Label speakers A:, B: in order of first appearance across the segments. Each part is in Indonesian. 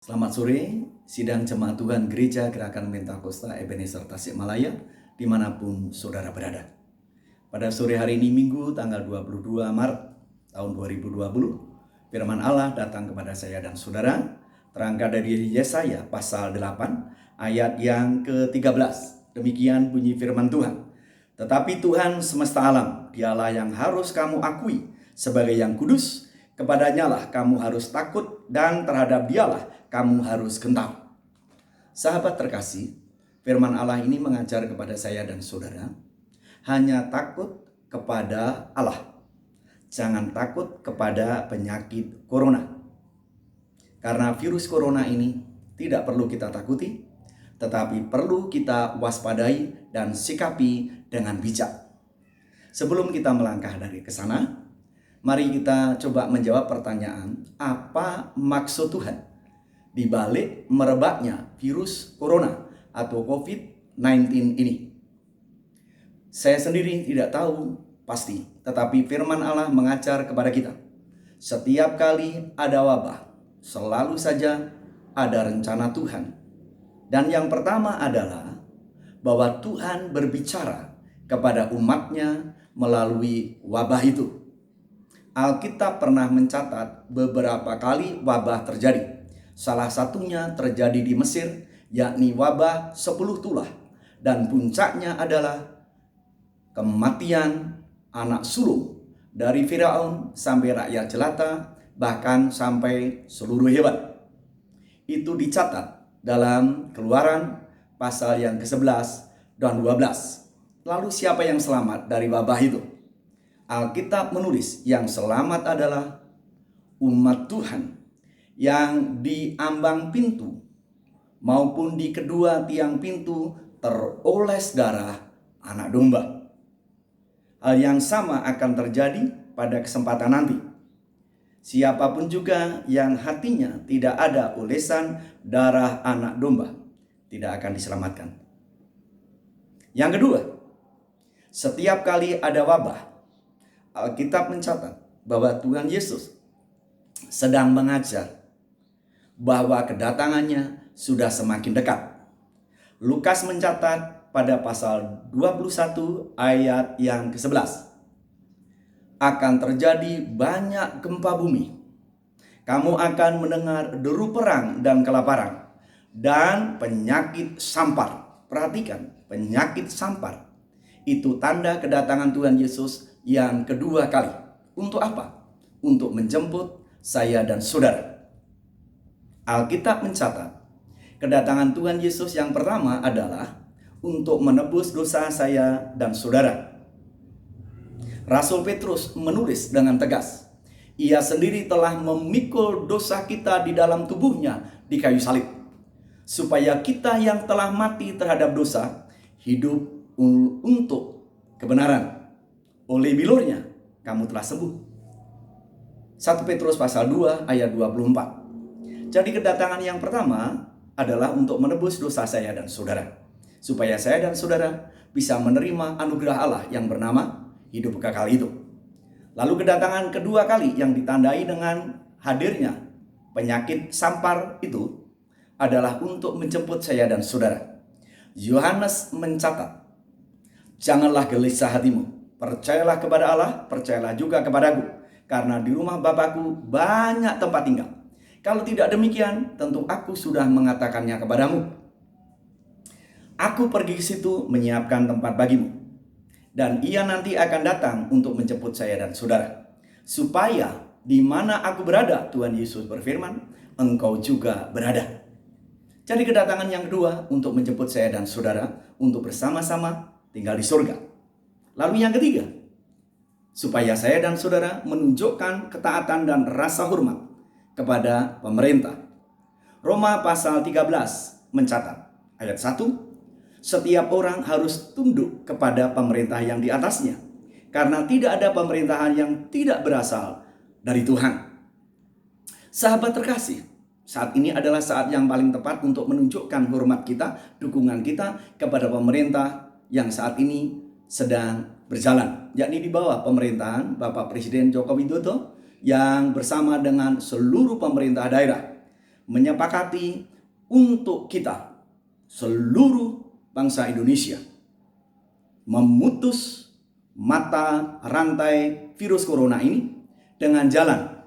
A: Selamat sore, sidang jemaat Tuhan Gereja Gerakan Pentakosta Ebenezer Tasikmalaya, dimanapun saudara berada. Pada sore hari ini Minggu tanggal 22 Maret tahun 2020, firman Allah datang kepada saya dan saudara, terangkat dari Yesaya pasal 8 ayat yang ke-13. Demikian bunyi firman Tuhan. Tetapi Tuhan semesta alam, dialah yang harus kamu akui sebagai yang kudus, kepadanya lah kamu harus takut dan terhadap dialah kamu harus gentar. Sahabat terkasih, firman Allah ini mengajar kepada saya dan saudara, hanya takut kepada Allah. Jangan takut kepada penyakit corona. Karena virus corona ini tidak perlu kita takuti, tetapi perlu kita waspadai dan sikapi dengan bijak. Sebelum kita melangkah dari ke sana, mari kita coba menjawab pertanyaan, apa maksud Tuhan di balik merebaknya virus corona atau COVID-19 ini? Saya sendiri tidak tahu pasti, tetapi firman Allah mengajar kepada kita. Setiap kali ada wabah, selalu saja ada rencana Tuhan. Dan yang pertama adalah bahwa Tuhan berbicara kepada umatnya melalui wabah itu. Alkitab pernah mencatat beberapa kali wabah terjadi. Salah satunya terjadi di Mesir, yakni wabah 10 tulah. Dan puncaknya adalah kematian anak sulung dari Firaun sampai rakyat jelata, bahkan sampai seluruh hewan. Itu dicatat dalam Keluaran pasal yang ke-11 dan 12. Lalu siapa yang selamat dari wabah itu? Alkitab menulis yang selamat adalah umat Tuhan yang di ambang pintu maupun di kedua tiang pintu teroles darah anak domba. Hal yang sama akan terjadi pada kesempatan nanti. Siapapun juga yang hatinya tidak ada olesan darah anak domba tidak akan diselamatkan. Yang kedua, setiap kali ada wabah, Alkitab mencatat bahwa Tuhan Yesus sedang mengajar bahwa kedatangannya sudah semakin dekat. Lukas mencatat pada pasal 21 ayat yang ke-11. Akan terjadi banyak gempa bumi. Kamu akan mendengar deru perang dan kelaparan dan penyakit sampar. Perhatikan, penyakit sampar. Itu tanda kedatangan Tuhan Yesus yang kedua kali. Untuk apa? Untuk menjemput saya dan saudara. Alkitab mencatat, kedatangan Tuhan Yesus yang pertama adalah untuk menebus dosa saya dan saudara. Rasul Petrus menulis dengan tegas, ia sendiri telah memikul dosa kita di dalam tubuhnya di kayu salib, supaya kita yang telah mati terhadap dosa hidup untuk kebenaran. Oleh bilurnya kamu telah sembuh. 1 Petrus pasal 2 ayat 24. Jadi kedatangan yang pertama adalah untuk menebus dosa saya dan saudara, supaya saya dan saudara bisa menerima anugerah Allah yang bernama hidup kekal itu. Lalu kedatangan kedua kali yang ditandai dengan hadirnya penyakit sampar itu adalah untuk menjemput saya dan saudara. Yohanes mencatat, janganlah gelisah hatimu, percayalah kepada Allah, percayalah juga kepadaku, karena di rumah Bapakku banyak tempat tinggal. Kalau tidak demikian, tentu aku sudah mengatakannya kepadamu. Aku pergi ke situ menyiapkan tempat bagimu. Dan ia nanti akan datang untuk menjemput saya dan saudara. Supaya di mana aku berada, Tuhan Yesus berfirman, engkau juga berada. Jadi kedatangan yang kedua untuk menjemput saya dan saudara untuk bersama-sama tinggal di surga. Lalu yang ketiga, supaya saya dan saudara menunjukkan ketaatan dan rasa hormat kepada pemerintah. Roma pasal 13 mencatat ayat 1, setiap orang harus tunduk kepada pemerintah yang di atasnya, karena tidak ada pemerintahan yang tidak berasal dari Tuhan. Sahabat terkasih, saat ini adalah saat yang paling tepat untuk menunjukkan hormat kita, dukungan kita kepada pemerintah yang saat ini sedang berjalan, yakni di bawah pemerintahan Bapak Presiden Joko Widodo yang bersama dengan seluruh pemerintah daerah menyepakati untuk kita, seluruh bangsa Indonesia, memutus mata rantai virus corona ini dengan jalan.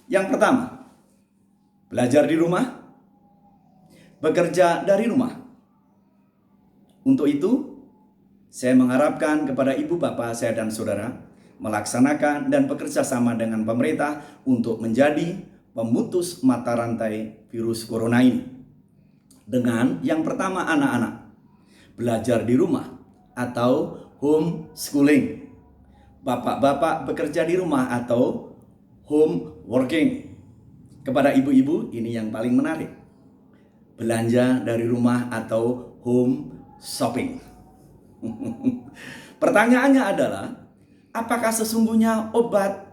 A: Yang pertama, belajar di rumah, bekerja dari rumah. Untuk itu, saya mengharapkan kepada ibu, bapak, saya dan saudara melaksanakan dan bekerja sama dengan pemerintah untuk menjadi pemutus mata rantai virus corona ini. Dengan yang pertama, anak-anak belajar di rumah atau homeschooling. Bapak-bapak bekerja di rumah atau home working. Kepada ibu-ibu, ini yang paling menarik. Belanja dari rumah atau home shopping. Pertanyaannya adalah, apakah sesungguhnya obat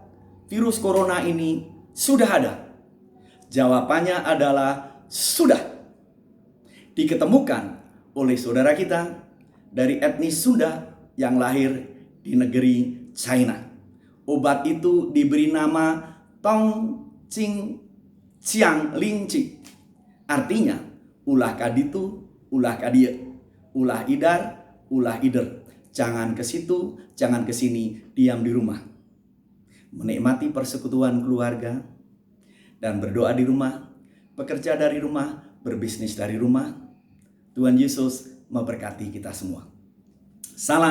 A: virus corona ini sudah ada? Jawabannya adalah sudah. Diketemukan oleh saudara kita dari etnis Sunda yang lahir di negeri China. Obat itu diberi nama Tong Ching Chiang Linci. Artinya, ulah kaditu, ulah kadia, ulah idar, ulah ider. Jangan ke situ, jangan ke sini, diam di rumah. Menikmati persekutuan keluarga dan berdoa di rumah, bekerja dari rumah, berbisnis dari rumah. Tuhan Yesus memberkati kita semua. Salam